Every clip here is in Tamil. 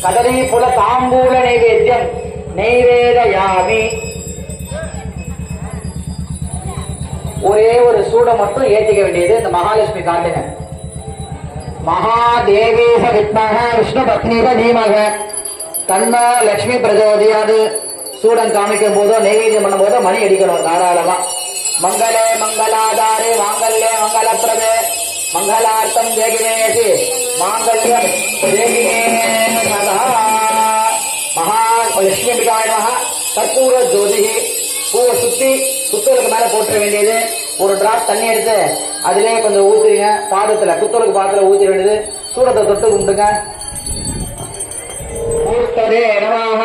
கதலி புல தாம்பூல நைவேத்தியம் நைவேதயாமி. ஒரே ஒரு சூடை மட்டும் ஏற்றிக்க வேண்டியது. இந்த மகாலட்சுமி காட்டுங்க. மகாதேவீச வித்மக விஷ்ணு பத்னீக தீமக தன்ன லட்சுமி பிரஜோதியாது. சூடன் காமிக்கும் போதோ நைவேத்தியம் பண்ணும் போதோ மணி அடிக்கணும் தாராளமா. மங்களே மங்களாதாரே மாங்கல்யே மங்களப்பிரதே மங்களார்த்தம் தேகினேசி மாங்கல்யம் தேகினே சதா. மகாலட்சுமி அம்பிகாய நமஹ. கற்பூர ஜோதி. பூவை சுத்தி குத்தலுக்கு மேல போட்டுற வேண்டியது. ஒரு டிராப் தண்ணி எடுத்து அதிலே கொஞ்சம் ஊத்துறீங்க பாதத்துல, குத்தலுக்கு பாதத்துல ஊத்திர வேண்டியது. சூடத்தை தொட்டு கும்பிடுங்க. மூர்த்ததே நமஹ.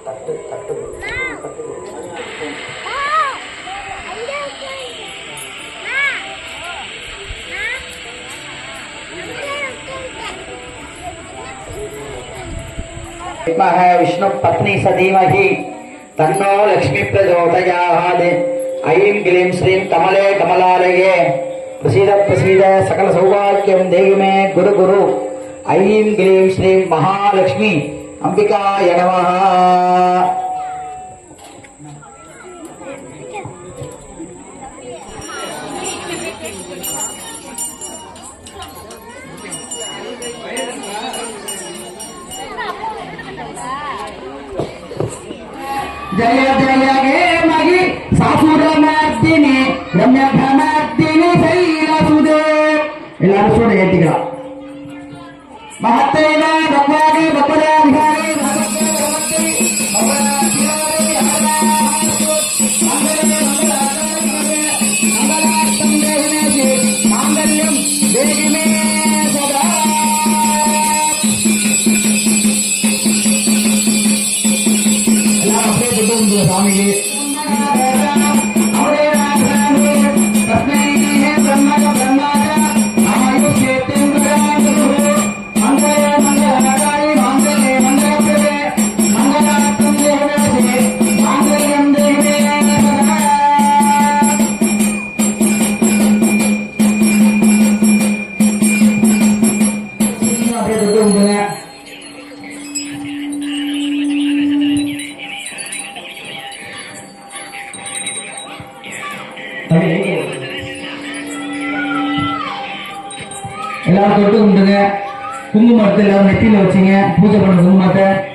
தட்டு தட்டு विष्णु पत्नी सधीमहि तन्नो लक्ष्मी प्रचोदयात्. ऐं क्लीं श्रीं कमले कमलालये प्रसीद प्रसीद सकल सौभाग्यं देहि मे गुरु गुरु. ऐं क्लीं श्रीं महालक्ष्मी अंबिकाय नमः. जय जय गे मगी सासुरमर्दिनी रम्यभ्रमर्दिनी शैलसुदे. எல்லாரும் சூட ஏத்திக்கலாம். மகத்தேன பகவானே பகவதாதிகாரி மாங்கல்யம் தேகிமே சதா. स्वामी எல்லாரும் தொட்டு கும்பிடுங்க. குங்குமத்தை எல்லாரும் நெத்தியில வச்சுங்க. பூஜை பண்ண குங்குமத்தை